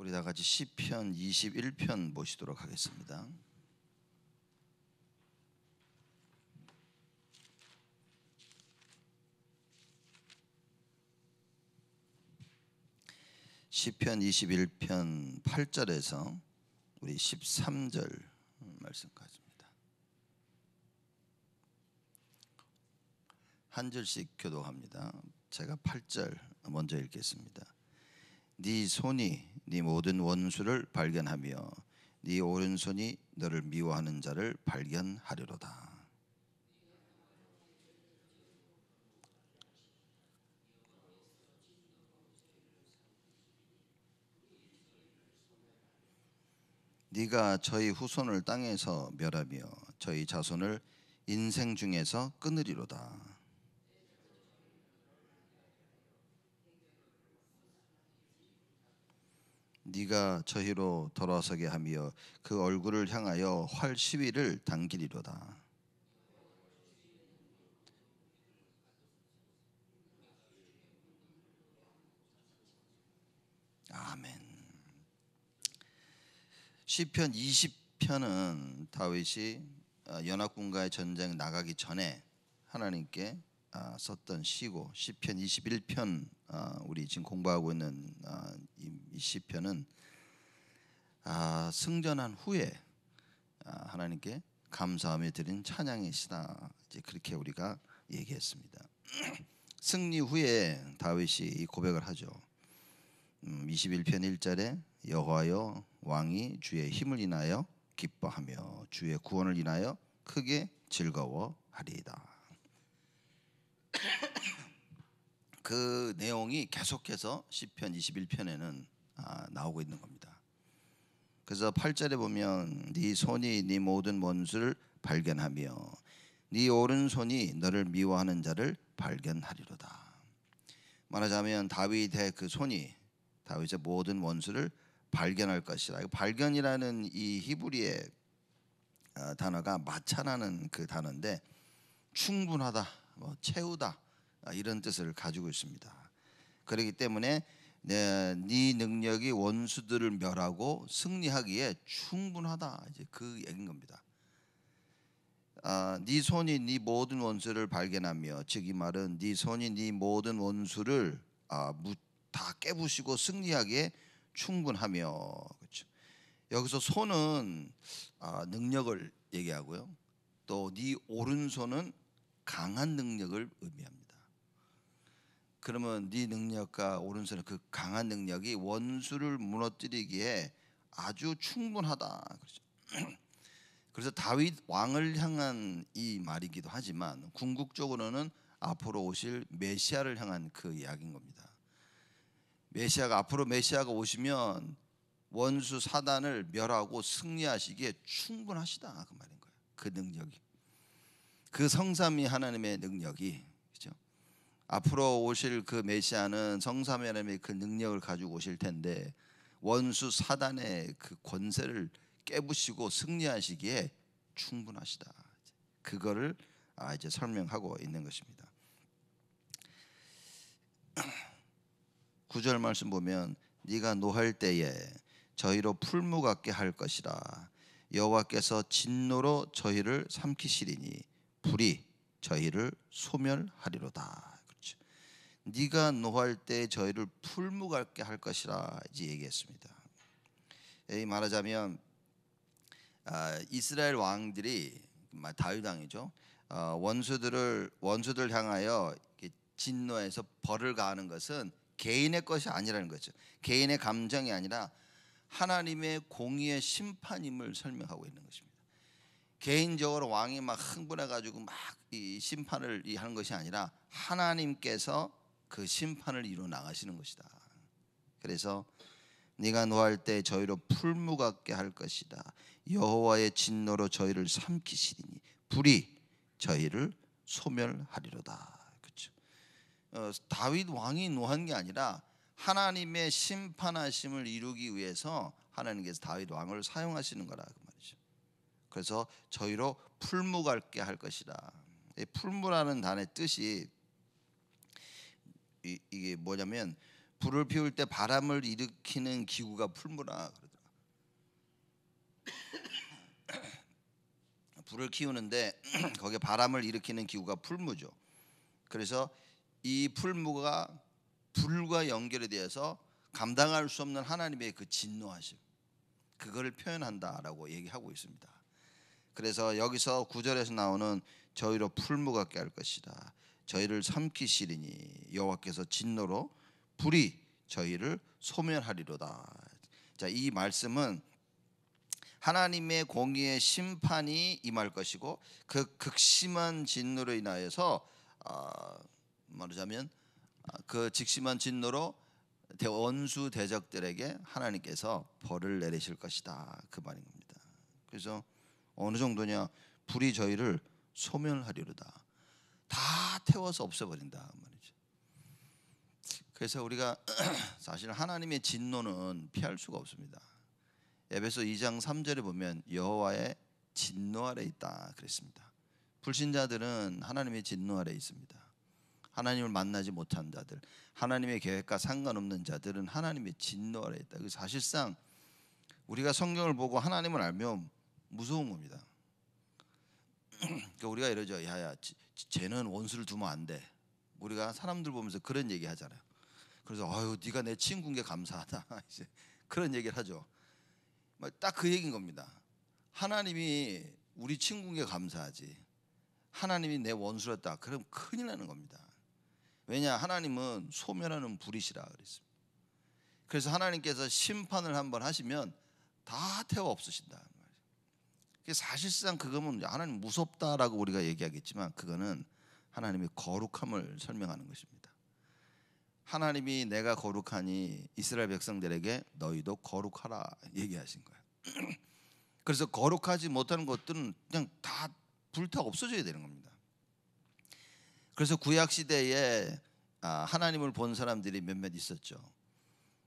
우리 다 같이 시편 21편 보시도록 하겠습니다. 시편 21편 8절에서 우리 13절 말씀까지입니다. 한 절씩 교독합니다. 제가 8절 먼저 읽겠습니다. 네 손이 네 모든 원수를 발견하며 네 오른손이 너를 미워하는 자를 발견하리로다. 네가 저희 후손을 땅에서 멸하며 저희 자손을 인생 중에서 끊으리로다. 네가 저희로 돌아서게 하며 그 얼굴을 향하여 활 시위를 당기리로다. 아멘. 시편 20편은 다윗이 연합군과의 전쟁 나가기 전에 하나님께 썼던 시고, 시편 21편 우리 지금 공부하고 있는 이 시편은 승전한 후에 하나님께 감사하며 드린 찬양의 시다. 이제 그렇게 우리가 얘기했습니다. 승리 후에 다윗이 이 고백을 하죠. 21편 1절에 여호와여 왕이 주의 힘을 인하여 기뻐하며 주의 구원을 인하여 크게 즐거워하리이다. 그 내용이 계속해서 시편 21편에는 나오고 있는 겁니다. 그래서 8절에 보면 네 손이 네 모든 원수를 발견하며 네 오른손이 너를 미워하는 자를 발견하리로다. 말하자면 다윗의 그 손이 다윗의 모든 원수를 발견할 것이라. 발견이라는 이 히브리의 단어가 마차라는 그 단어인데 충분하다, 채우다 이런 뜻을 가지고 있습니다. 그렇기 때문에 네 능력이 원수들을 멸하고 승리하기에 충분하다, 이제 그 얘기인 겁니다. 네 손이 네 모든 원수를 발견하며, 즉 이 말은 네 손이 네 모든 원수를 다 깨부시고 승리하기에 충분하며, 그렇죠. 여기서 손은 능력을 얘기하고요. 또 네 오른손은 강한 능력을 의미합니다. 그러면 네 능력과 오른손의 그 강한 능력이 원수를 무너뜨리기에 아주 충분하다. 그렇죠. 그래서 다윗 왕을 향한 이 말이기도 하지만 궁극적으로는 앞으로 오실 메시아를 향한 그 이야기인 겁니다. 앞으로 메시아가 오시면 원수 사단을 멸하고 승리하시기에 충분하시다, 그 말인 거예요. 그 능력이, 그 성삼위 하나님의 능력이, 그렇죠? 앞으로 오실 그 메시아는 성삼위 하나님의 그 능력을 가지고 오실 텐데 원수 사단의 그 권세를 깨부시고 승리하시기에 충분하시다. 그거를 이제 설명하고 있는 것입니다. 9절 말씀 보면 네가 노할 때에 저희로 풀무 같게 할 것이라. 여호와께서 진노로 저희를 삼키시리니 불이 저희를 소멸하리로다. 그렇죠. 네가 노할 때 저희를 풀무 같게 할 것이라 이제 얘기했습니다. 말하자면 이스라엘 왕들이, 다윗 왕이죠, 원수들 향하여 진노해서 벌을 가하는 것은 개인의 것이 아니라는 거죠. 개인의 감정이 아니라 하나님의 공의의 심판임을 설명하고 있는 것입니다. 개인적으로 왕이 막 흥분해가지고 막 이 심판을 하는 것이 아니라 하나님께서 그 심판을 이루어 나가시는 것이다. 그래서 네가 노할 때 저희로 풀무 같게 할 것이다. 여호와의 진노로 저희를 삼키시리니 불이 저희를 소멸하리로다. 그렇죠. 다윗 왕이 노한 게 아니라 하나님의 심판하심을 이루기 위해서 하나님께서 다윗 왕을 사용하시는 거라 그 말이죠. 그래서 저희로 풀무 같게 할 것이다. 풀무라는 단어의 뜻이 이게 뭐냐면 불을 피울 때 바람을 일으키는 기구가 풀무라 그러더라. 불을 키우는데 거기에 바람을 일으키는 기구가 풀무죠. 그래서 이 풀무가 불과 연결이 되어서 감당할 수 없는 하나님의 그 진노하심, 그거를 표현한다라고 얘기하고 있습니다. 그래서 여기서 9절에서 나오는 저희로 풀무 같게 할 것이다, 저희를 삼키시리니 여호와께서 진노로 불이 저희를 소멸하리로다. 자, 이 말씀은 하나님의 공의의 심판이 임할 것이고 그 극심한 진노로 인하여서 말하자면 그 직심한 진노로 원수 대적들에게 하나님께서 벌을 내리실 것이다, 그 말인 겁니다. 그래서 어느 정도냐, 불이 저희를 소멸하리로다, 다 태워서 없애버린다 말이죠. 그래서 우리가 사실 하나님의 진노는 피할 수가 없습니다. 에베소 2장 3절에 보면 여호와의 진노 아래 있다 그랬습니다. 불신자들은 하나님의 진노 아래 있습니다. 하나님을 만나지 못한 자들, 하나님의 계획과 상관없는 자들은 하나님의 진노 아래 있다. 사실상 우리가 성경을 보고 하나님을 알면 무서운 겁니다. 그러니까 우리가 이러죠. 야야, 쟤는 원수를 두면 안 돼. 우리가 사람들 보면서 그런 얘기 하잖아요. 그래서 아유, 네가 내 친구인 게 감사하다. 이제 그런 얘기를 하죠. 딱 그 얘기인 겁니다. 하나님이 우리 친구인 게 감사하지, 하나님이 내 원수였다 그럼 큰일 나는 겁니다. 왜냐, 하나님은 소멸하는 불이시라 그랬습니다. 그래서 하나님께서 심판을 한번 하시면 다 태워 없으신다. 사실상 그거는 하나님 무섭다라고 우리가 얘기하겠지만 그거는 하나님의 거룩함을 설명하는 것입니다. 하나님이 내가 거룩하니 이스라엘 백성들에게 너희도 거룩하라 얘기하신 거예요. 그래서 거룩하지 못하는 것들은 그냥 다 불타 없어져야 되는 겁니다. 그래서 구약 시대에 하나님을 본 사람들이 몇몇 있었죠.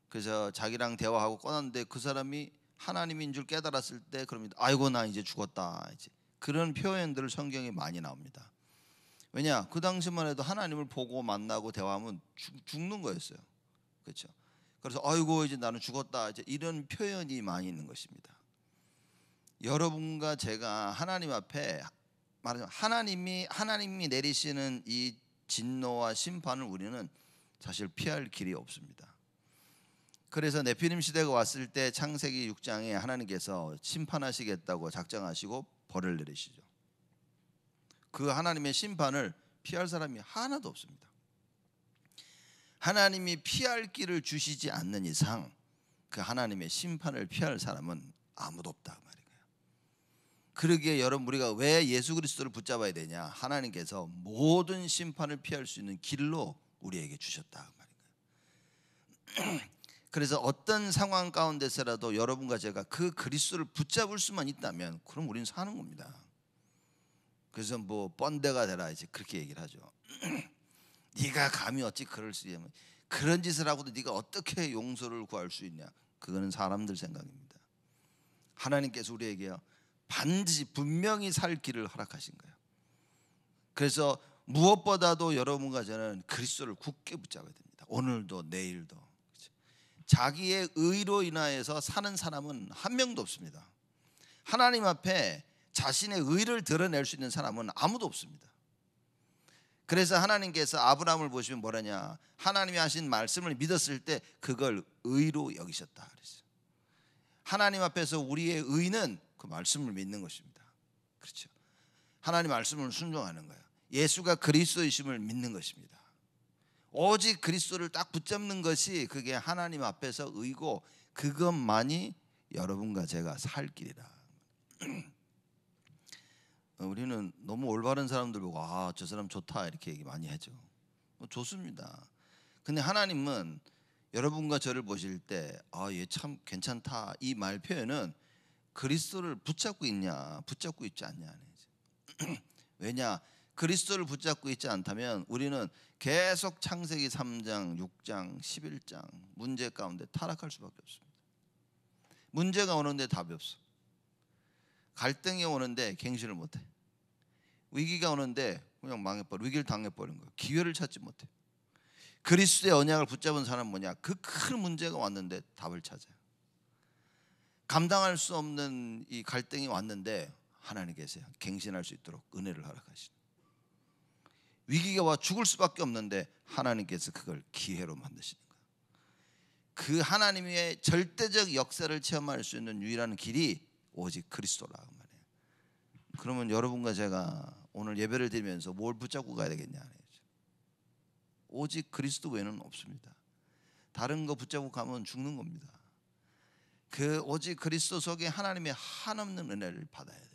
그래서 자기랑 대화하고 꺼냈는데 그 사람이 하나님인 줄 깨달았을 때 그러면 아이고 나 이제 죽었다, 이제 그런 표현들을 성경에 많이 나옵니다. 왜냐, 그 당시만 해도 하나님을 보고 만나고 대화하면 죽는 거였어요. 그렇죠? 그래서 아이고 이제 나는 죽었다, 이제 이런 표현이 많이 있는 것입니다. 여러분과 제가 하나님 앞에 말하자면 하나님이 내리시는 이 진노와 심판을 우리는 사실 피할 길이 없습니다. 그래서 네피림 시대가 왔을 때 창세기 6장에 하나님께서 심판하시겠다고 작정하시고 벌을 내리시죠. 그 하나님의 심판을 피할 사람이 하나도 없습니다. 하나님이 피할 길을 주시지 않는 이상 그 하나님의 심판을 피할 사람은 아무도 없다 말이에요. 그러기에 여러분, 우리가 왜 예수 그리스도를 붙잡아야 되냐, 하나님께서 모든 심판을 피할 수 있는 길로 우리에게 주셨다 말이에요. 그래서 어떤 상황 가운데서라도 여러분과 제가 그 그리스도를 붙잡을 수만 있다면 그럼 우리는 사는 겁니다. 그래서 뭐 뻔대가 되라 이제 그렇게 얘기를 하죠. 네가 감히 어찌 그럴 수 있냐, 그런 짓을 하고도 네가 어떻게 용서를 구할 수 있냐, 그거는 사람들 생각입니다. 하나님께서 우리에게 반드시 분명히 살 길을 허락하신 거예요. 그래서 무엇보다도 여러분과 저는 그리스도를 굳게 붙잡아야 됩니다. 오늘도 내일도. 자기의 의로 인하여서 사는 사람은 한 명도 없습니다. 하나님 앞에 자신의 의를 드러낼 수 있는 사람은 아무도 없습니다. 그래서 하나님께서 아브라함을 보시면 뭐라냐, 하나님이 하신 말씀을 믿었을 때 그걸 의로 여기셨다 그랬어요. 하나님 앞에서 우리의 의는 그 말씀을 믿는 것입니다. 그렇죠? 하나님 말씀을 순종하는 거예요. 예수가 그리스도이심을 믿는 것입니다. 오직 그리스도를 딱 붙잡는 것이 그게 하나님 앞에서 의고 그것만이 여러분과 제가 살 길이라. 우리는 너무 올바른 사람들 보고 저 사람 좋다 이렇게 얘기 많이 하죠. 좋습니다. 근데 하나님은 여러분과 저를 보실 때 얘 참 괜찮다 이 말 표현은 그리스도를 붙잡고 있냐 붙잡고 있지 않냐. 왜냐, 그리스도를 붙잡고 있지 않다면 우리는 계속 창세기 3장, 6장, 11장 문제 가운데 타락할 수밖에 없습니다. 문제가 오는데 답이 없어. 갈등이 오는데 갱신을 못해. 위기가 오는데 그냥 망해버려. 위기를 당해버린 거예요. 기회를 찾지 못해. 그리스도의 언약을 붙잡은 사람은 뭐냐? 그 큰 문제가 왔는데 답을 찾아요. 감당할 수 없는 이 갈등이 왔는데 하나님께서 갱신할 수 있도록 은혜를 허락하시는, 위기가 와 죽을 수밖에 없는데 하나님께서 그걸 기회로 만드시는 거예요. 그 하나님의 절대적 역사를 체험할 수 있는 유일한 길이 오직 그리스도라 말이에요. 그러면 여러분과 제가 오늘 예배를 드리면서 뭘 붙잡고 가야 되겠냐? 오직 그리스도 외에는 없습니다. 다른 거 붙잡고 가면 죽는 겁니다. 그 오직 그리스도 속에 하나님의 한없는 은혜를 받아야 돼요.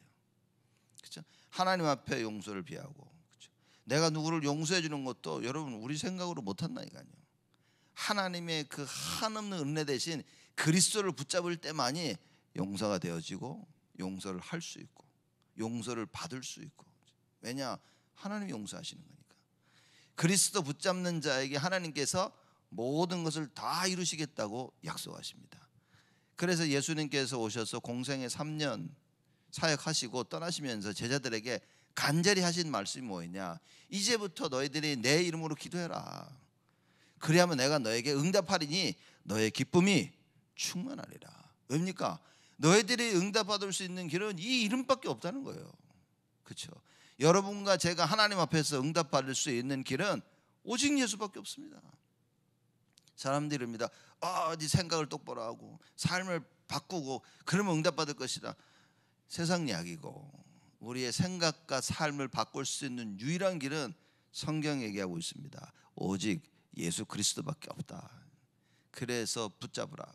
그렇죠? 하나님 앞에 용서를 비하고, 그렇죠? 내가 누구를 용서해 주는 것도 여러분 우리 생각으로 못 한다니까요. 하나님의 그 한없는 은혜 대신 그리스도를 붙잡을 때만이 용서가 되어지고 용서를 할 수 있고 용서를 받을 수 있고. 왜냐? 하나님이 용서하시는 거니까. 그리스도 붙잡는 자에게 하나님께서 모든 것을 다 이루시겠다고 약속하십니다. 그래서 예수님께서 오셔서 공생애 3년 사역하시고 떠나시면서 제자들에게 간절히 하신 말씀이 뭐였냐? 이제부터 너희들이 내 이름으로 기도해라. 그리하면 내가 너에게 응답하리니 너의 기쁨이 충만하리라. 왜입니까? 너희들이 응답받을 수 있는 길은 이 이름밖에 없다는 거예요. 그렇죠? 여러분과 제가 하나님 앞에서 응답받을 수 있는 길은 오직 예수밖에 없습니다. 사람들이 이럽니다. 네 생각을 똑바로 하고 삶을 바꾸고 그러면 응답받을 것이다. 세상 이야기고, 우리의 생각과 삶을 바꿀 수 있는 유일한 길은 성경이 얘기하고 있습니다. 오직 예수 그리스도밖에 없다. 그래서 붙잡으라.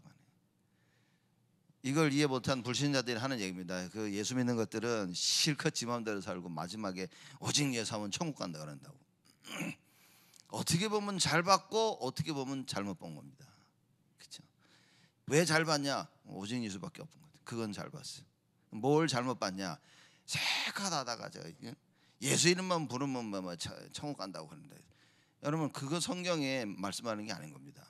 이걸 이해 못한 불신자들이 하는 얘기입니다. 그 예수 믿는 것들은 실컷 지 마음대로 살고 마지막에 오직 예수 하면 천국 간다 그런다고. 어떻게 보면 잘 받고 어떻게 보면 잘못 본 겁니다. 그렇죠? 왜 잘 받냐? 오직 예수밖에 없는 거죠. 그건 잘 봤어요. 뭘 잘못 봤냐? 색하다가 예수 이름만 부르면 뭐 천국 간다고 그러는데, 여러분 그거 성경에 말씀하는 게 아닌 겁니다.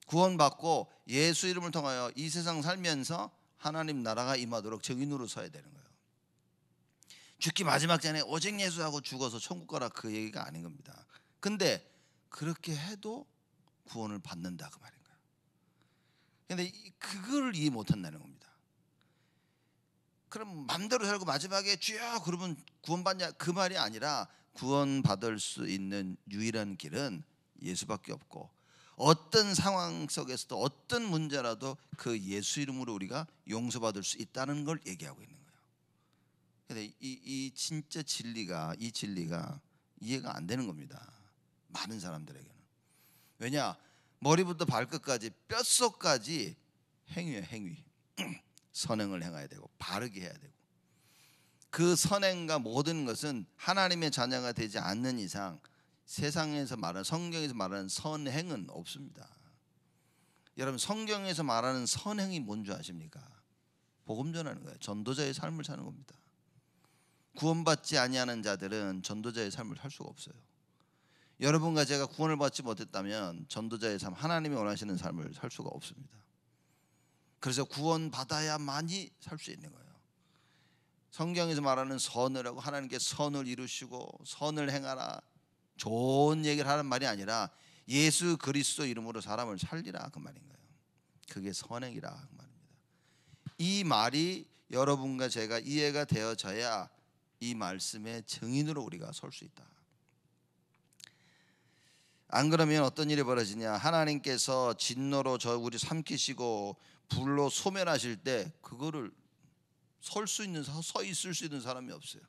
구원받고 예수 이름을 통하여 이 세상 살면서 하나님 나라가 임하도록 증인으로 서야 되는 거예요. 죽기 마지막 전에 오직 예수하고 죽어서 천국 가라, 그 얘기가 아닌 겁니다. 근데 그렇게 해도 구원을 받는다 그 말인 거예요. 근데 그걸 이해 못한다는 겁니다. 그럼 마음대로 살고 마지막에 주여 그러면 구원받냐, 그 말이 아니라 구원받을 수 있는 유일한 길은 예수밖에 없고, 어떤 상황 속에서도 어떤 문제라도 그 예수 이름으로 우리가 용서받을 수 있다는 걸 얘기하고 있는 거예요. 근데 이 진짜 진리가, 이 진리가 이해가 안 되는 겁니다. 많은 사람들에게는. 왜냐? 머리부터 발끝까지 뼛속까지 행위예요. 행위. 선행을 행해야 되고 바르게 해야 되고, 그 선행과 모든 것은 하나님의 자녀가 되지 않는 이상 세상에서 말하는, 성경에서 말하는 선행은 없습니다. 여러분 성경에서 말하는 선행이 뭔지 아십니까? 복음 전하는 거예요. 전도자의 삶을 사는 겁니다. 구원받지 아니하는 자들은 전도자의 삶을 살 수가 없어요. 여러분과 제가 구원을 받지 못했다면 전도자의 삶, 하나님이 원하시는 삶을 살 수가 없습니다. 그래서 구원받아야만이 살 수 있는 거예요. 성경에서 말하는 선을 하고 하나님께 선을 이루시고 선을 행하라, 좋은 얘기를 하는 말이 아니라 예수 그리스도 이름으로 사람을 살리라 그 말인 거예요. 그게 선행이라 그 말입니다. 이 말이 여러분과 제가 이해가 되어져야 이 말씀의 증인으로 우리가 설 수 있다. 안 그러면 어떤 일이 벌어지냐? 하나님께서 진노로 저 우리 삼키시고 불로 소멸하실 때 그거를 서 있을 수 있는 사람이 없어요.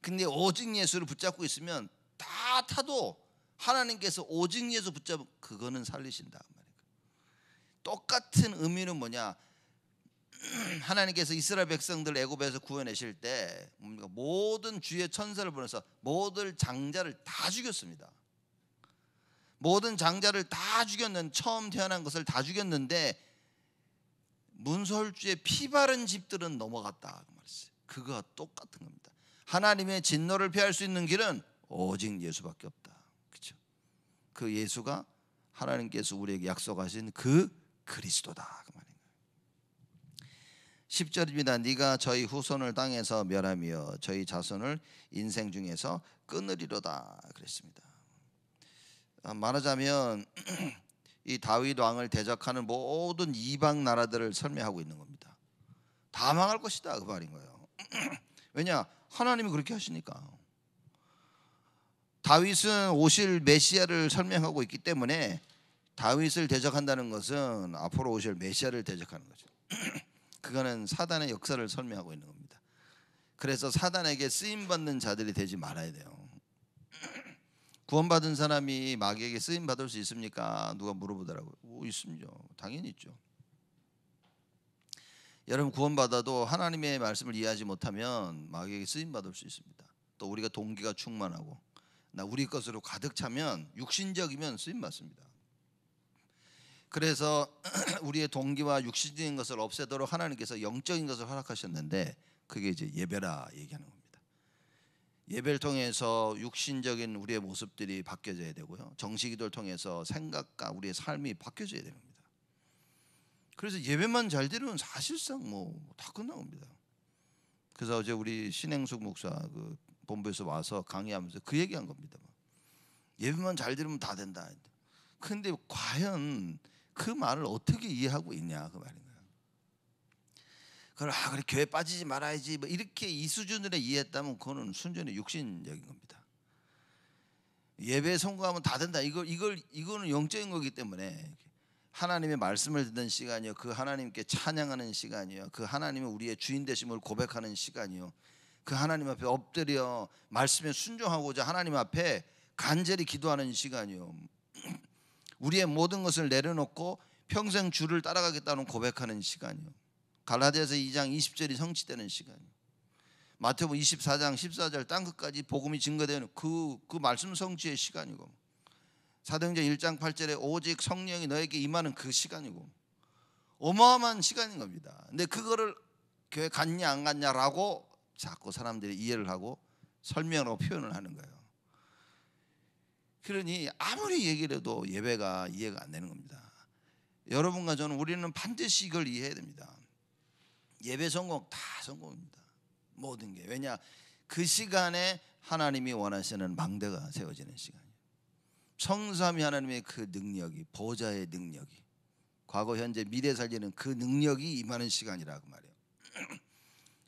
근데 오직 예수를 붙잡고 있으면 다 타도 하나님께서 오직 예수 붙잡으면 그거는 살리신다 말이에요. 똑같은 의미는 뭐냐? 하나님께서 이스라엘 백성들 애굽에서 구해내실 때 모든 주의 천사를 보내서 모든 장자를 다 죽였습니다. 모든 장자를 다 죽였는, 처음 태어난 것을 다 죽였는데 문설주에 피 바른 집들은 넘어갔다 그 말이었어요. 그거와 똑같은 겁니다. 하나님의 진노를 피할 수 있는 길은 오직 예수밖에 없다. 그렇죠? 그 예수가 하나님께서 우리에게 약속하신 그 그리스도다 그 말인 거예요. 10절입니다. 네가 저희 후손을 땅에서 멸하며 저희 자손을 인생 중에서 끊으리로다 그랬습니다. 말하자면 이 다윗 왕을 대적하는 모든 이방 나라들을 설명하고 있는 겁니다. 다 망할 것이다 그 말인 거예요. 왜냐? 하나님이 그렇게 하시니까. 다윗은 오실 메시아를 설명하고 있기 때문에 다윗을 대적한다는 것은 앞으로 오실 메시아를 대적하는 거죠. 그거는 사단의 역사를 설명하고 있는 겁니다. 그래서 사단에게 쓰임받는 자들이 되지 말아야 돼요. 구원받은 사람이 마귀에게 쓰임받을 수 있습니까? 누가 물어보더라고요. 있습니다. 당연히 있죠. 여러분 구원받아도 하나님의 말씀을 이해하지 못하면 마귀에게 쓰임받을 수 있습니다. 또 우리가 동기가 충만하고 우리 것으로 가득 차면 육신적이면 쓰임받습니다. 그래서 우리의 동기와 육신적인 것을 없애도록 하나님께서 영적인 것을 허락하셨는데 그게 이제 예배라 얘기하는 겁니다. 예배를 통해서 육신적인 우리의 모습들이 바뀌어져야 되고요. 정식기도를 통해서 생각과 우리의 삶이 바뀌어져야 되는 겁니다. 그래서 예배만 잘 드리면 사실상 다 끝난 겁니다. 그래서 어제 우리 신행숙 목사 그 본부에서 와서 강의하면서 그 얘기한 겁니다. 예배만 잘 드리면 다 된다. 근데 과연 그 말을 어떻게 이해하고 있냐 그 말인 거예요. 그래 교회 빠지지 말아야지 이렇게 이 수준으로 이해했다면 그거는 순전히 육신적인 겁니다. 예배 성공하면 다 된다. 이거는 영적인 거기 때문에 하나님의 말씀을 듣는 시간이요, 그 하나님께 찬양하는 시간이요, 그 하나님의 우리의 주인 되심을 고백하는 시간이요, 그 하나님 앞에 엎드려 말씀에 순종하고자 하나님 앞에 간절히 기도하는 시간이요, 우리의 모든 것을 내려놓고 평생 주를 따라가겠다는 고백하는 시간이요, 갈라디아서 2장 20절이 성취되는 시간이요, 마태복음 24장 14절 땅끝까지 복음이 증거되는 그 말씀 성취의 시간이고, 사도행전 1장 8절에 오직 성령이 너에게 임하는 그 시간이고, 어마어마한 시간인 겁니다. 근데 그거를 교회 갔냐 안 갔냐라고 자꾸 사람들이 이해를 하고 설명하고 표현을 하는 거예요. 그러니 아무리 얘기를 해도 예배가 이해가 안 되는 겁니다. 여러분과 저는 우리는 반드시 이걸 이해해야 됩니다. 예배 성공 다 성공입니다. 모든 게. 왜냐? 그 시간에 하나님이 원하시는 망대가 세워지는 시간이에요. 성삼위 하나님의 그 능력이, 보좌의 능력이, 과거 현재 미래 살리는 그 능력이 임하는 시간이라고 말해요.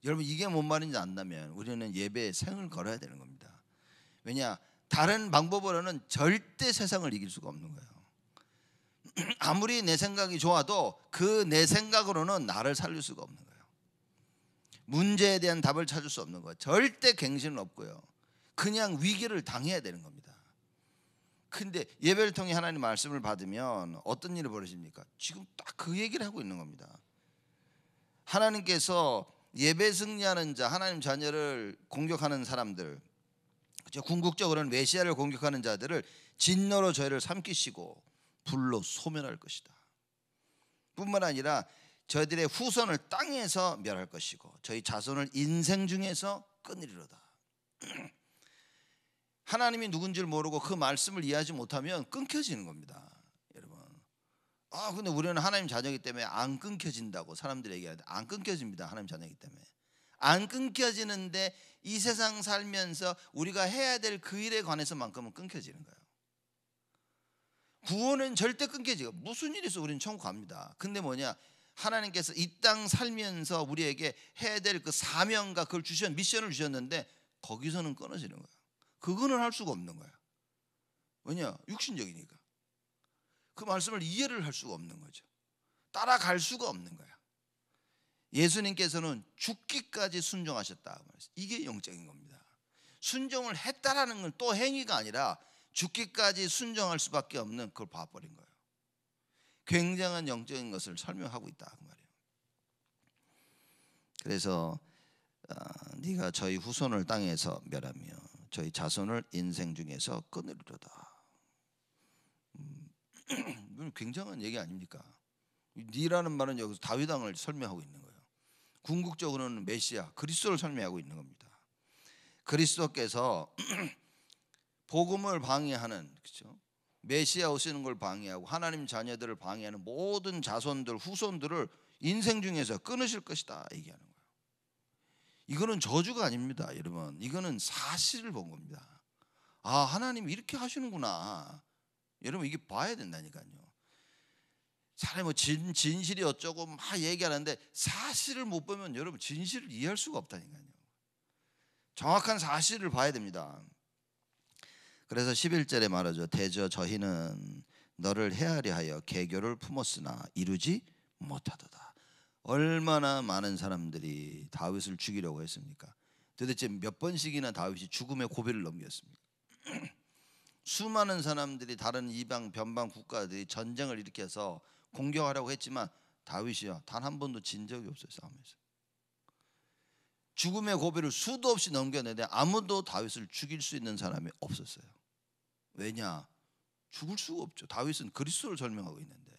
여러분 이게 뭔 말인지 안다면 우리는 예배에 생을 걸어야 되는 겁니다. 왜냐? 다른 방법으로는 절대 세상을 이길 수가 없는 거예요. 아무리 내 생각이 좋아도 그 내 생각으로는 나를 살릴 수가 없는 거예요. 문제에 대한 답을 찾을 수 없는 거예요. 절대 갱신은 없고요. 그냥 위기를 당해야 되는 겁니다. 근데 예배를 통해 하나님 말씀을 받으면 어떤 일이 벌어집니까? 지금 딱 그 얘기를 하고 있는 겁니다. 하나님께서 예배 승리하는 자, 하나님 자녀를 공격하는 사람들, 그렇죠? 궁극적으로는 메시아를 공격하는 자들을 진노로 저희를 삼키시고 불로 소멸할 것이다. 뿐만 아니라 저희들의 후손을 땅에서 멸할 것이고 저희 자손을 인생 중에서 끊으리로다. 하나님이 누군지를 모르고 그 말씀을 이해하지 못하면 끊겨지는 겁니다. 여러분, 근데 우리는 하나님 자녀이기 때문에 안 끊겨진다고 사람들이 얘기하는데 안 끊겨집니다. 하나님 자녀이기 때문에 안 끊겨지는데 이 세상 살면서 우리가 해야 될 그 일에 관해서만큼은 끊겨지는 거예요. 구원은 절대 끊겨지고 무슨 일이 있어 우리는 천국 갑니다. 근데 뭐냐? 하나님께서 이 땅 살면서 우리에게 해야 될 그 사명과 그걸 미션을 주셨는데 거기서는 끊어지는 거예요. 그거는 할 수가 없는 거야. 왜냐? 육신적이니까. 그 말씀을 이해를 할 수가 없는 거죠. 따라갈 수가 없는 거야. 예수님께서는 죽기까지 순종하셨다. 이게 영적인 겁니다. 순종을 했다라는 건 또 행위가 아니라 죽기까지 순종할 수밖에 없는 그걸 봐버린 거예요. 굉장한 영적인 것을 설명하고 있다 그 말이에요. 그래서 네가 저희 후손을 땅에서 멸하며 저희 자손을 인생 중에서 끊으리로다. 이건 굉장한 얘기 아닙니까? 네라는 말은 여기서 다윗 왕을 설명하고 있는 거예요. 궁극적으로는 메시아 그리스도를 설명하고 있는 겁니다. 그리스도께서 복음을 방해하는, 그렇죠? 메시아 오시는 걸 방해하고 하나님 자녀들을 방해하는 모든 자손들 후손들을 인생 중에서 끊으실 것이다 얘기하는 거예요. 이거는 저주가 아닙니다, 여러분. 이거는 사실을 본 겁니다. 하나님이 이렇게 하시는구나. 여러분 이게 봐야 된다니까요. 사람이 뭐 진실이 어쩌고 막 얘기하는데 사실을 못 보면 여러분 진실을 이해할 수가 없다니까요. 정확한 사실을 봐야 됩니다. 그래서 11절에 말하죠. 대저 저희는 너를 해하려 하여 계교를 품었으나 이루지 못하도다. 얼마나 많은 사람들이 다윗을 죽이려고 했습니까? 도대체 몇 번씩이나 다윗이 죽음의 고비를 넘겼습니까? 수많은 사람들이 다른 이방 변방 국가들이 전쟁을 일으켜서 공격하려고 했지만 다윗이요 단 한 번도 진 적이 없어요. 싸움에서 죽음의 고비를 수도 없이 넘겼는데 아무도 다윗을 죽일 수 있는 사람이 없었어요. 왜냐? 죽을 수가 없죠. 다윗은 그리스도를 설명하고 있는데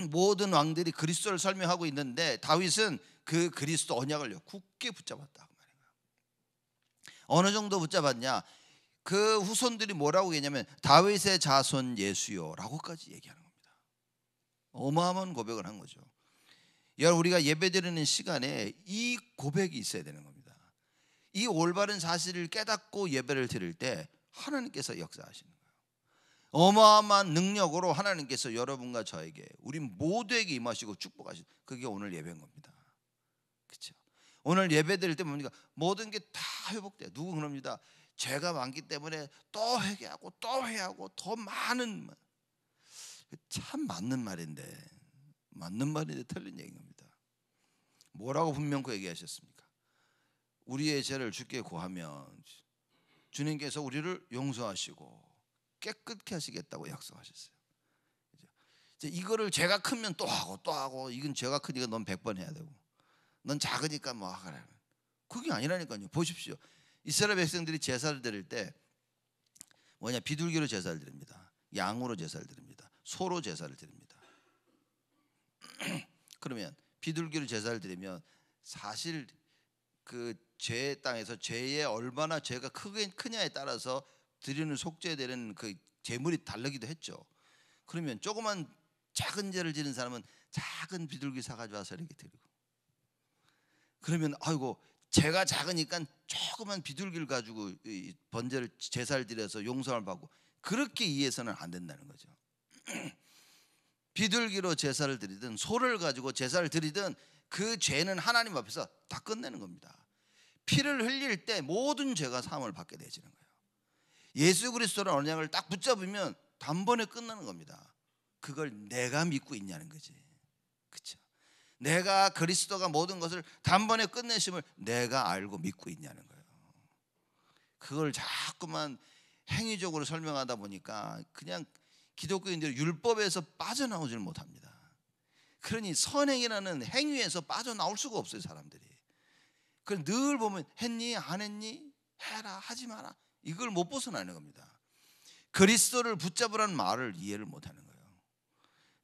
모든 왕들이 그리스도를 설명하고 있는데 다윗은 그 그리스도 언약을 굳게 붙잡았다 그 말이에요. 어느 정도 붙잡았냐? 그 후손들이 뭐라고 얘기하냐면 다윗의 자손 예수요라고까지 얘기하는 겁니다. 어마어마한 고백을 한 거죠. 여러분 우리가 예배드리는 시간에 이 고백이 있어야 되는 겁니다. 이 올바른 사실을 깨닫고 예배를 드릴 때 하나님께서 역사하시는 거예요. 어마어마한 능력으로 하나님께서 여러분과 저에게 우리 모두에게 임하시고 축복하시는 그게 오늘 예배인 겁니다. 그렇죠? 오늘 예배 드릴 때 뭡니까? 모든 게 다 회복돼요. 누구 그럽니다. 죄가 많기 때문에 또 회개하고 또 회개하고 더 많은 참 맞는 말인데 틀린 얘기인 겁니다. 뭐라고 분명히 얘기하셨습니까? 우리의 죄를 주께 고하면 주님께서 우리를 용서하시고 깨끗게 하시겠다고 약속하셨어요. 이거를 죄가 크면 또 하고 또 하고 이건 죄가 크니까 넌 100번 해야 되고 넌 작으니까 뭐 하라. 그게 아니라니까요. 보십시오. 이스라엘 백성들이 제사를 드릴 때 뭐냐 비둘기로 제사를 드립니다. 양으로 제사를 드립니다. 소로 제사를 드립니다. 그러면 비둘기로 제사를 드리면 사실 그 죄의 땅에서 죄에 얼마나 죄가 크냐에 따라서 드리는 속죄에 되는 그 제물이 다르기도 했죠. 그러면 조그만 작은 죄를 지는 사람은 작은 비둘기 사가지고 와서 이렇게 드리고 그러면 아이고 죄가 작으니까 조그만 비둘기를 가지고 번제를 제사를 드려서 용서를 받고 그렇게 이해해서는 안 된다는 거죠. 비둘기로 제사를 드리든 소를 가지고 제사를 드리든 그 죄는 하나님 앞에서 다 끝내는 겁니다. 피를 흘릴 때 모든 죄가 사함을 받게 되지는 거예요. 예수 그리스도라는 언약을 딱 붙잡으면 단번에 끝나는 겁니다. 그걸 내가 믿고 있냐는 거지. 그렇죠? 내가 그리스도가 모든 것을 단번에 끝내심을 내가 알고 믿고 있냐는 거예요. 그걸 자꾸만 행위적으로 설명하다 보니까 그냥 기독교인들이 율법에서 빠져나오질 못합니다. 그러니 선행이라는 행위에서 빠져나올 수가 없어요. 사람들이. 그걸 늘 보면 했니 안 했니 해라 하지 마라 이걸 못 벗어나는 겁니다. 그리스도를 붙잡으라는 말을 이해를 못하는 거예요.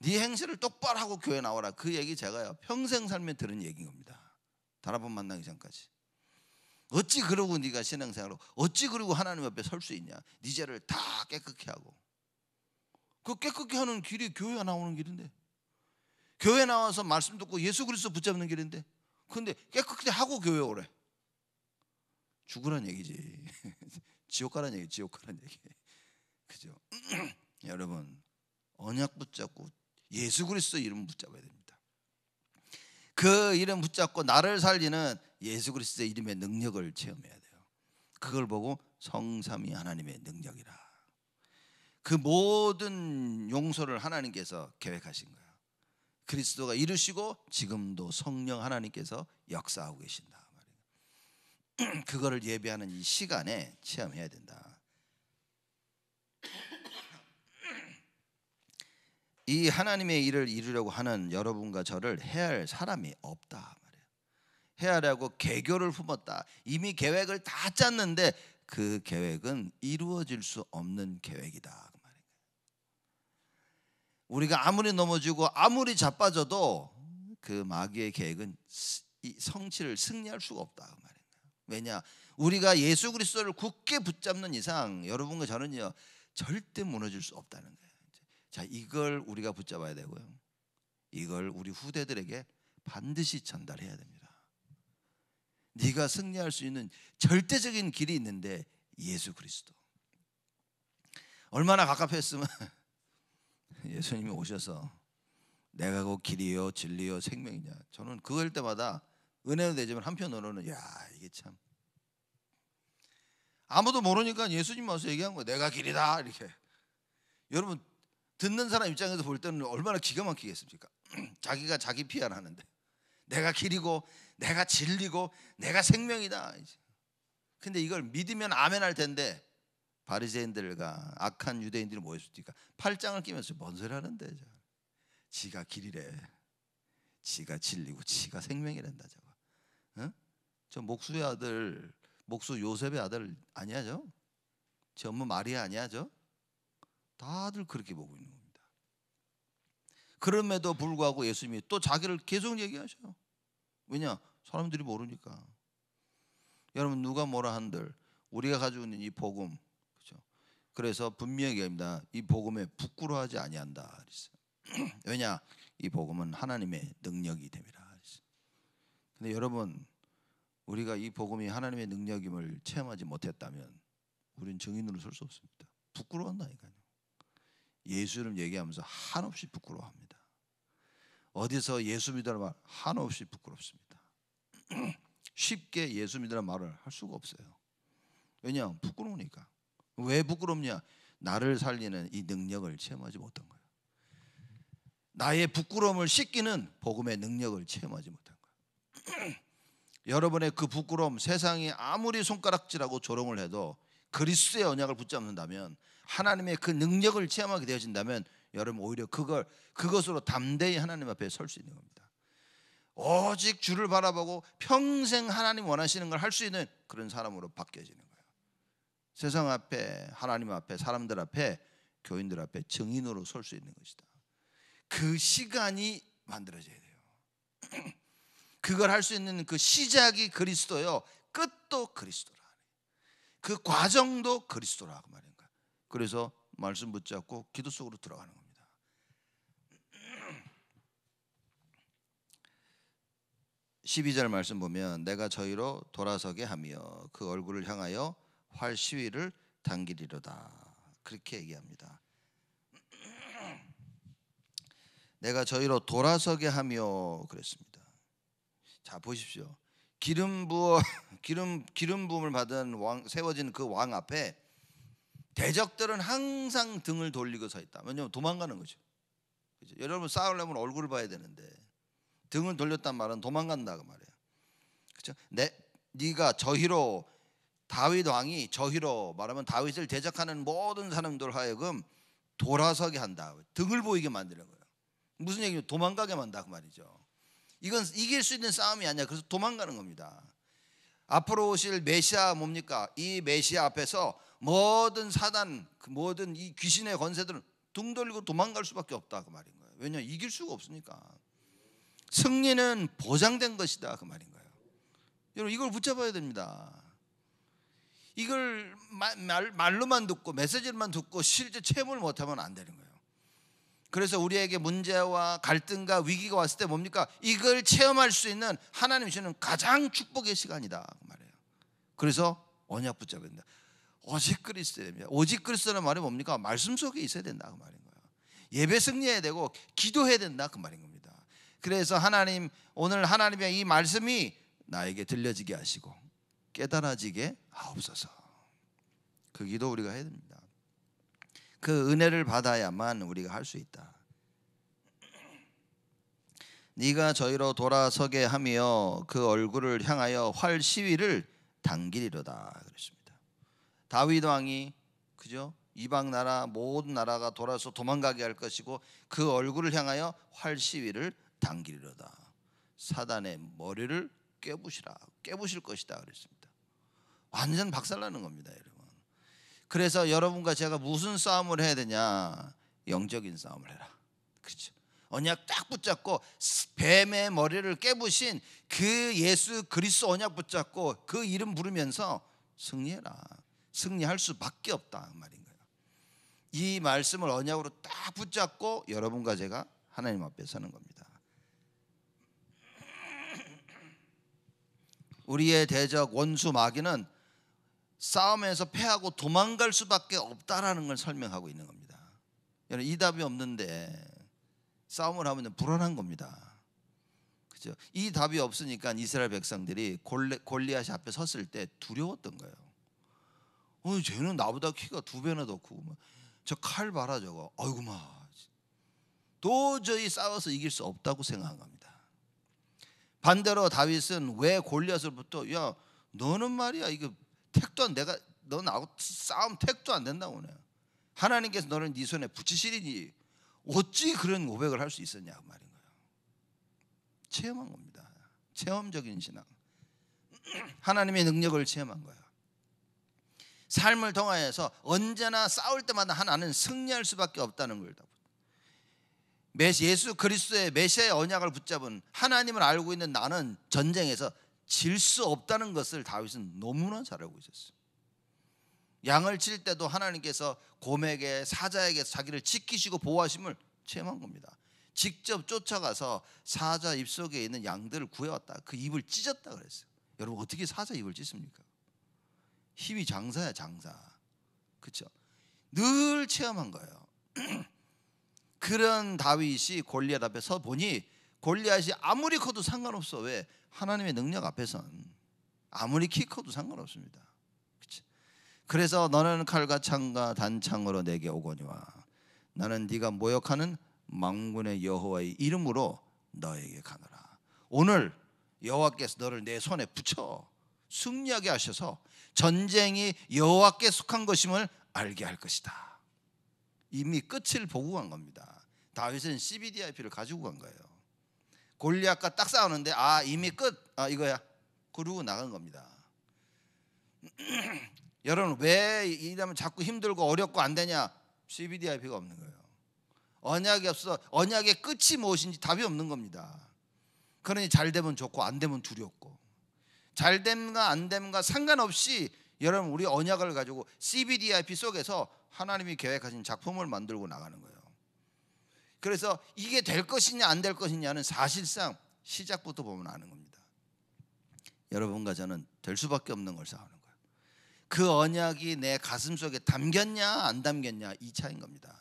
네 행실을 똑바로 하고 교회 나오라 그 얘기 제가요 평생 살면 들은 얘기인 겁니다. 단 한 번 만나기 전까지. 어찌 그러고 네가 신앙생활로 어찌 그러고 하나님 앞에 설 수 있냐. 네 죄를 다 깨끗게 하고. 그 깨끗게 하는 길이 교회 나오는 길인데 교회 나와서 말씀 듣고 예수 그리스도 붙잡는 길인데 근데 깨끗게 하고 교회 오래. 죽으란 얘기지. 지옥 가란 얘기, 지옥 가란 얘기. 그죠? 여러분 언약 붙잡고 예수 그리스도 이름 붙잡아야 됩니다. 그 이름 붙잡고 나를 살리는 예수 그리스도의 이름의 능력을 체험해야 돼요. 그걸 보고 성삼위 하나님의 능력이라. 그 모든 용서를 하나님께서 계획하신 거예요. 그리스도가 이루시고 지금도 성령 하나님께서 역사하고 계신다 말이에요. 그거를 예배하는 이 시간에 체험해야 된다. 이 하나님의 일을 이루려고 하는 여러분과 저를 해할 사람이 없다 말이에요. 해하려고 계교를 품었다. 이미 계획을 다 짰는데 그 계획은 이루어질 수 없는 계획이다 그 말이에요. 우리가 아무리 넘어지고 아무리 자빠져도 그 마귀의 계획은 이 성취를 승리할 수가 없다 그 말이에요. 왜냐? 우리가 예수 그리스도를 굳게 붙잡는 이상 여러분과 저는요 절대 무너질 수 없다는 거예요. 자, 이걸 우리가 붙잡아야 되고요. 이걸 우리 후대들에게 반드시 전달해야 됩니다. 네가 승리할 수 있는 절대적인 길이 있는데 예수 그리스도. 얼마나 갑갑했으면 예수님이 오셔서 내가 그 길이요 진리요 생명이냐. 저는 그걸 때마다 은혜는 되지만 한편으로는 야 이게 참 아무도 모르니까 예수님 와서 얘기한 거예요. 내가 길이다 이렇게. 여러분 듣는 사람 입장에서 볼 때는 얼마나 기가 막히겠습니까? 자기가 자기 피한하는데 내가 길이고 내가 진리고 내가 생명이다. 근데 이걸 믿으면 아멘 할 텐데 바리새인들과 악한 유대인들이 모였으니까 팔짱을 끼면서 뭔 소리 하는데 지가 길이래, 지가 진리고 지가 생명이란다. 저거 응? 저 목수의 아들, 목수 요셉의 아들 아니야 저 엄마 마리아 아니야 저? 다들 그렇게 보고 있는 겁니다. 그럼에도 불구하고 예수님이 또 자기를 계속 얘기하셔요. 왜냐? 사람들이 모르니까. 여러분 누가 뭐라 한들 우리가 가지고 있는 이 복음, 그렇죠? 그래서 분명히 얘기합니다. 이 복음에 부끄러워하지 아니한다 그랬어요. 왜냐? 이 복음은 하나님의 능력이 됨이라 그랬어요. 근데 여러분 우리가 이 복음이 하나님의 능력임을 체험하지 못했다면 우리는 증인으로 설 수 없습니다. 부끄러워한다니까요. 예수 이름 얘기하면서 한없이 부끄러워합니다. 어디서 예수 믿으라는 말 한없이 부끄럽습니다. 쉽게 예수 믿으라는 말을 할 수가 없어요. 왜냐? 부끄러우니까. 왜 부끄럽냐? 나를 살리는 이 능력을 체험하지 못한 거예요. 나의 부끄러움을 씻기는 복음의 능력을 체험하지 못한 거예요. 여러분의 그 부끄러움, 세상이 아무리 손가락질하고 조롱을 해도 그리스도의 언약을 붙잡는다면, 하나님의 그 능력을 체험하게 되어진다면 여러분 오히려 그것으로 담대히 하나님 앞에 설 수 있는 겁니다. 오직 주를 바라보고 평생 하나님 원하시는 걸 할 수 있는 그런 사람으로 바뀌어지는 거예요. 세상 앞에, 하나님 앞에, 사람들 앞에, 교인들 앞에 증인으로 설 수 있는 것이다. 그 시간이 만들어져야 돼요. 그걸 할 수 있는 그 시작이 그리스도요, 끝도 그리스도라. 그 과정도 그리스도라고 말인 거야. 그래서 말씀 붙잡고 기도 속으로 들어가는 겁니다. 12절 말씀 보면 내가 저희로 돌아서게 하며 그 얼굴을 향하여 활 시위를 당기리로다. 그렇게 얘기합니다. 내가 저희로 돌아서게 하며 그랬습니다. 자 보십시오. 기름 부음을 받은 왕, 세워진 그 왕 앞에 대적들은 항상 등을 돌리고 서 있다. 왜냐하면 도망가는 거죠. 그렇죠? 여러분 싸우려면 얼굴을 봐야 되는데 등을 돌렸단 말은 도망간다 그 말이에요. 그렇죠? 네가 저희로, 다윗 왕이 저희로 말하면 다윗을 대적하는 모든 사람들 하여금 돌아서게 한다. 등을 보이게 만드는 거예요. 무슨 얘기냐? 도망가게 만든다 그 말이죠. 이건 이길 수 있는 싸움이 아니야. 그래서 도망가는 겁니다. 앞으로 오실 메시아 뭡니까? 이 메시아 앞에서 모든 사단, 모든 이 귀신의 권세들은 등 돌리고 도망갈 수밖에 없다 그 말인 거예요. 왜냐? 이길 수가 없으니까. 승리는 보장된 것이다 그 말인 거예요. 여러분 이걸 붙잡아야 됩니다. 이걸 말로만 듣고 메시지만 듣고 실제 체험을 못하면 안 되는 거예요. 그래서 우리에게 문제와 갈등과 위기가 왔을 때 뭡니까? 이걸 체험할 수 있는 하나님이 주는 가장 축복의 시간이다 그 말이에요. 그래서 언약 붙잡아야 된다. 오직 그리스도입니다. 오직 그리스도라는 말이 뭡니까? 말씀 속에 있어야 된다 그 말인 거예요. 예배 승리해야 되고 기도해야 된다 그 말인 겁니다. 그래서 하나님, 오늘 하나님의 이 말씀이 나에게 들려지게 하시고 깨달아지게 하옵소서. 그 기도 우리가 해야 됩니다. 그 은혜를 받아야만 우리가 할 수 있다. 네가 저희로 돌아서게 하며 그 얼굴을 향하여 활 시위를 당기리로다 그랬습니다. 다윗 왕이 그죠? 이방 나라 모든 나라가 돌아서 도망가게 할 것이고 그 얼굴을 향하여 활 시위를 당기리로다. 사단의 머리를 깨부실 것이다 그랬습니다. 완전 박살나는 겁니다, 여러분. 그래서 여러분과 제가 무슨 싸움을 해야 되냐? 영적인 싸움을 해라. 그렇죠? 언약 딱 붙잡고 뱀의 머리를 깨부신 그 예수 그리스도 언약 붙잡고 그 이름 부르면서 승리해라. 승리할 수밖에 없다 말인 거예요. 이 말씀을 언약으로 딱 붙잡고 여러분과 제가 하나님 앞에 서는 겁니다. 우리의 대적 원수 마귀는 싸움에서 패하고 도망갈 수밖에 없다라는 걸 설명하고 있는 겁니다. 여러분, 이 답이 없는데 싸움을 하면 불안한 겁니다. 그죠? 이 답이 없으니까 이스라엘 백성들이 골리앗이 앞에 섰을 때 두려웠던 거예요. 쟤는 나보다 키가 2배나 더 크고 저 칼 봐라 저거. 아이고 마. 도저히 싸워서 이길 수 없다고 생각한 겁니다. 반대로 다윗은 왜 골리앗으로부터 야 너는 말이야 이거 택도 안 내가 너 나하고 싸움 택도 안 된다고 내. 하나님께서 너를 네 손에 붙이시리니 어찌 그런 고백을 할 수 있었냐 그 말인 거예요. 체험한 겁니다. 체험적인 신앙. 하나님의 능력을 체험한 거예요. 삶을 통하여서 언제나 싸울 때마다 하나는 승리할 수밖에 없다는 걸. 예수 그리스도의 메시아의 언약을 붙잡은 하나님을 알고 있는 나는 전쟁에서 질 수 없다는 것을 다윗은 너무나 잘 알고 있었어요. 양을 칠 때도 하나님께서 곰에게 사자에게 자기를 지키시고 보호하심을 체험한 겁니다. 직접 쫓아가서 사자 입속에 있는 양들을 구해왔다. 그 입을 찢었다 그랬어요. 여러분 어떻게 사자 입을 찢습니까? 힘이 장사야 장사. 그렇죠? 늘 체험한 거예요. 그런 다윗이 골리앗 앞에 서 보니 골리앗이 아무리 커도 상관없어. 왜? 하나님의 능력 앞에선 아무리 키 커도 상관없습니다. 그치? 그래서 너는 칼과 창과 단창으로 내게 오거니와 나는 네가 모욕하는 만군의 여호와의 이름으로 너에게 가노라. 오늘 여호와께서 너를 내 손에 붙여 승리하게 하셔서 전쟁이 여호와께 속한 것임을 알게 할 것이다. 이미 끝을 보고 간 겁니다. 다윗은 CBDIP를 가지고 간 거예요. 골리앗과 딱 싸우는데 이미 끝 이거야. 그러고 나간 겁니다. 여러분 왜 이러면 자꾸 힘들고 어렵고 안 되냐? CBDIP가 없는 거예요. 언약이 없어. 언약의 끝이 무엇인지 답이 없는 겁니다. 그러니 잘 되면 좋고 안 되면 두렵고 잘 됨과 안 됨과 상관없이 여러분 우리 언약을 가지고 CBDIP 속에서 하나님이 계획하신 작품을 만들고 나가는 거예요. 그래서 이게 될 것이냐 안 될 것이냐는 사실상 시작부터 보면 아는 겁니다. 여러분과 저는 될 수밖에 없는 걸 싸우는 거예요. 그 언약이 내 가슴 속에 담겼냐 안 담겼냐 이 차이인 겁니다.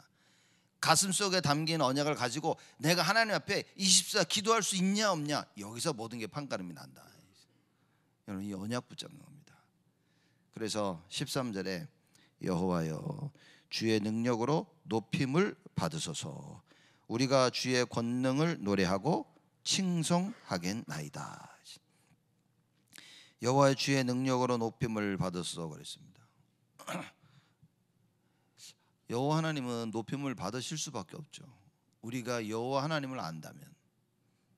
가슴 속에 담긴 언약을 가지고 내가 하나님 앞에 24 기도할 수 있냐 없냐 여기서 모든 게 판가름이 난다. 여러분 이 언약 붙잡는 겁니다. 그래서 13절에 여호와여 주의 능력으로 높임을 받으소서 우리가 주의 권능을 노래하고 칭송하겠나이다. 여호와의 주의 능력으로 높임을 받으소서 그랬습니다. 여호와 하나님은 높임을 받으실 수밖에 없죠. 우리가 여호와 하나님을 안다면,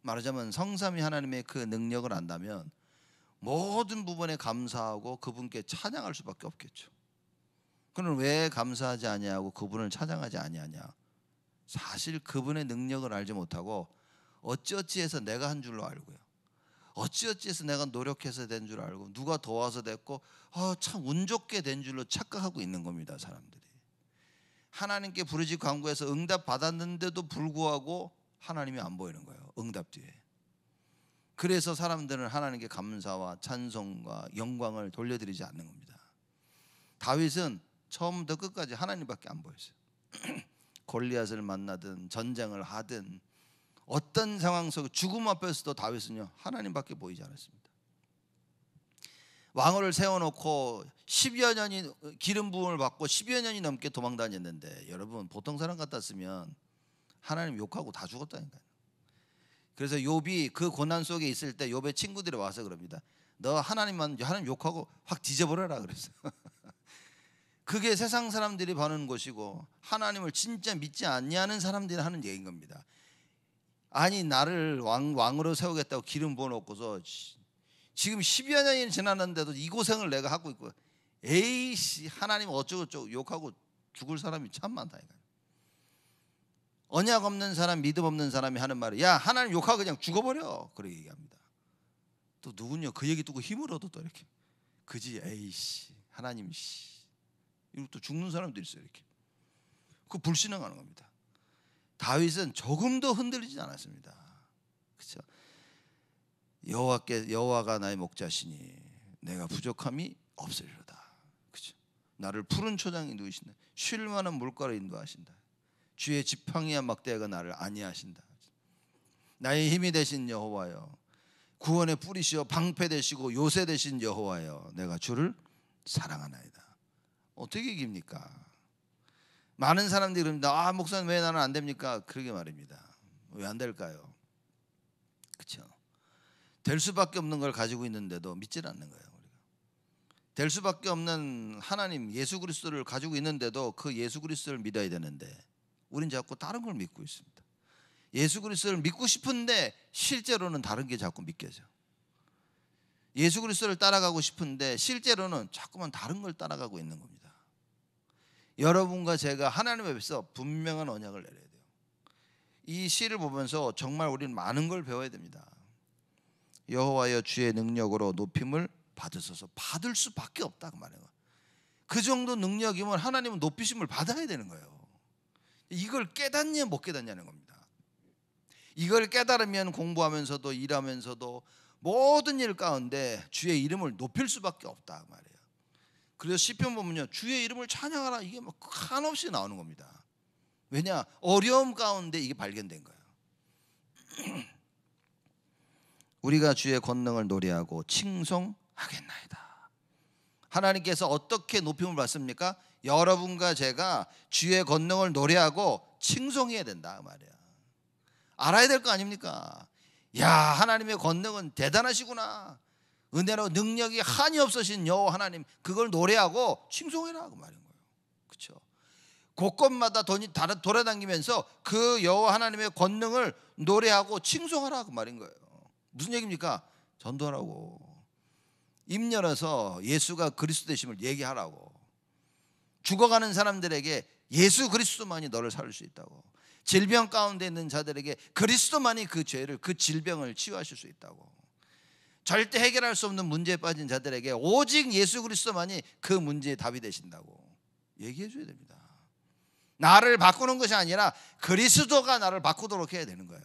말하자면 성삼위 하나님의 그 능력을 안다면 모든 부분에 감사하고 그분께 찬양할 수밖에 없겠죠. 그는 왜 감사하지 아니하고 그분을 찬양하지 아니하냐? 사실 그분의 능력을 알지 못하고 어찌어찌해서 내가 한 줄로 알고요. 어찌어찌해서 내가 노력해서 된 줄 알고 누가 도와서 됐고 참 운 좋게 된 줄로 착각하고 있는 겁니다. 사람들이 하나님께 부르짖고 간구해서 응답 받았는데도 불구하고 하나님이 안 보이는 거예요. 응답 뒤에. 그래서 사람들은 하나님께 감사와 찬송과 영광을 돌려드리지 않는 겁니다. 다윗은 처음부터 끝까지 하나님밖에 안 보였어요. 골리앗을 만나든 전쟁을 하든 어떤 상황 속에 죽음 앞에서도 다윗은요 하나님밖에 보이지 않았습니다. 왕을 세워놓고 10여 년이 기름 부음을 받고 10여 년이 넘게 도망 다녔는데 여러분 보통 사람 같았으면 하나님 욕하고 다 죽었다니까요. 그래서 욥이 그 고난 속에 있을 때 욥의 친구들이 와서 그럽니다. 너 하나님 욕하고 확 뒤져버려라 그랬어. 그게 세상 사람들이 보는 것이고 하나님을 진짜 믿지 않냐는 사람들이 하는 얘기인 겁니다. 아니 나를 왕으로 세우겠다고 기름 부어놓고서 지금 10여 년이 지났는데도 이 고생을 내가 하고 있고 에이씨 하나님 어쩌고저쩌고 욕하고 죽을 사람이 참 많다. 언약 없는 사람 믿음 없는 사람이 하는 말이 야 하나님 욕하고 그냥 죽어버려 그렇게 얘기합니다. 또 누군요 그 얘기 듣고 힘을 얻어 또 이렇게 그지 에이씨 하나님 씨 이러고 또 죽는 사람도 있어요. 이렇게 그 불신앙하는 겁니다. 다윗은 조금도 흔들리지 않았습니다. 그렇죠? 여호와가 나의 목자시니 내가 부족함이 없으리로다. 그렇죠? 나를 푸른 초장에 누이신다. 쉴 만한 물가로 인도하신다. 주의 지팡이와 막대가 나를 안위하신다. 나의 힘이 되신 여호와여, 구원의 뿌리시여 방패 되시고 요새 되신 여호와여, 내가 주를 사랑하나이다. 어떻게 이깁니까? 많은 사람들이 그럽니다. 목사님 왜 나는 안 됩니까? 그러게 말입니다. 왜 안 될까요? 그렇죠? 될 수밖에 없는 걸 가지고 있는데도 믿질 않는 거예요. 우리가 될 수밖에 없는 하나님 예수 그리스도를 가지고 있는데도 그 예수 그리스도를 믿어야 되는데 우린 자꾸 다른 걸 믿고 있습니다. 예수 그리스도를 믿고 싶은데 실제로는 다른 게 자꾸 믿겨져. 예수 그리스도를 따라가고 싶은데 실제로는 자꾸만 다른 걸 따라가고 있는 겁니다. 여러분과 제가 하나님 앞에서 분명한 언약을 내려야 돼요. 이 시를 보면서 정말 우리는 많은 걸 배워야 됩니다. 여호와여 주의 능력으로 높임을 받으소서. 받을 수밖에 없다 그 말이에요. 그 정도 능력이면 하나님은 높이심을 받아야 되는 거예요. 이걸 깨닫냐 못 깨닫냐는 겁니다. 이걸 깨달으면 공부하면서도 일하면서도 모든 일 가운데 주의 이름을 높일 수밖에 없다 그 말이에요. 그래서 시편 보면요, 주의 이름을 찬양하라, 이게 막 한없이 나오는 겁니다. 왜냐? 어려움 가운데 이게 발견된 거예요. 우리가 주의 권능을 노래하고 칭송하겠나이다. 하나님께서 어떻게 높임을 받습니까? 여러분과 제가 주의 권능을 노래하고 칭송해야 된다 그 말이에요. 알아야 될 거 아닙니까? 야, 하나님의 권능은 대단하시구나, 은혜로 능력이 한이 없으신 여호와 하나님, 그걸 노래하고 칭송해라 그 말인 거예요. 그렇죠? 곳곳마다 돌아다니면서 그 여호와 하나님의 권능을 노래하고 칭송하라 그 말인 거예요. 무슨 얘기입니까? 전도하라고, 입 열어서 예수가 그리스도 되심을 얘기하라고, 죽어가는 사람들에게 예수 그리스도만이 너를 살릴 수 있다고, 질병 가운데 있는 자들에게 그리스도만이 그 죄를, 그 질병을 치유하실 수 있다고, 절대 해결할 수 없는 문제에 빠진 자들에게 오직 예수 그리스도만이 그 문제의 답이 되신다고 얘기해 줘야 됩니다. 나를 바꾸는 것이 아니라 그리스도가 나를 바꾸도록 해야 되는 거예요.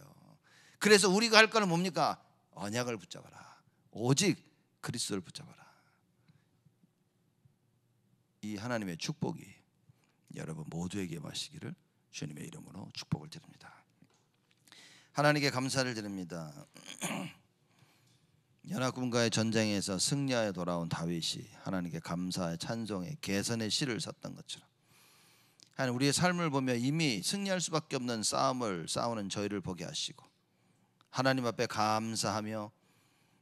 그래서 우리가 할 거는 뭡니까? 언약을 붙잡아라. 오직 그리스도를 붙잡아라. 이 하나님의 축복이 여러분 모두에게 마시기를 주님의 이름으로 축복을 드립니다. 하나님께 감사를 드립니다. 연합군과의 전쟁에서 승리하여 돌아온 다윗이 하나님께 감사의 찬송의 개선의 시를 썼던 것처럼, 하나님 우리의 삶을 보며 이미 승리할 수밖에 없는 싸움을 싸우는 저희를 보게 하시고 하나님 앞에 감사하며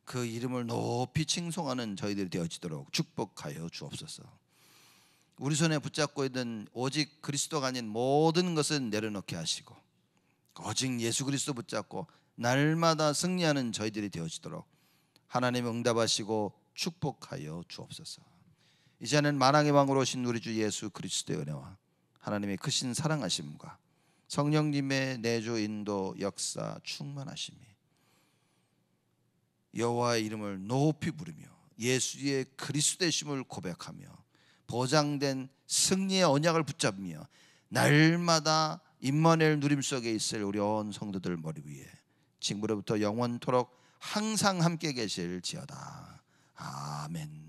그 이름을 높이 칭송하는 저희들이 되어지도록 축복하여 주옵소서. 우리 손에 붙잡고 있는 오직 그리스도가 아닌 모든 것은 내려놓게 하시고 오직 예수 그리스도 붙잡고 날마다 승리하는 저희들이 되어지도록 하나님 응답하시고 축복하여 주옵소서. 이제는 만왕의 왕으로 오신 우리 주 예수 그리스도의 은혜와 하나님의 크신 사랑하심과 성령님의 내주 인도 역사 충만하심이 여호와의 이름을 높이 부르며 예수의 그리스도 되심을 고백하며 보장된 승리의 언약을 붙잡으며 날마다 임마누엘 누림 속에 있을 우리 온 성도들 머리 위에 지금부로부터 영원토록 항상 함께 계실지어다. 아멘.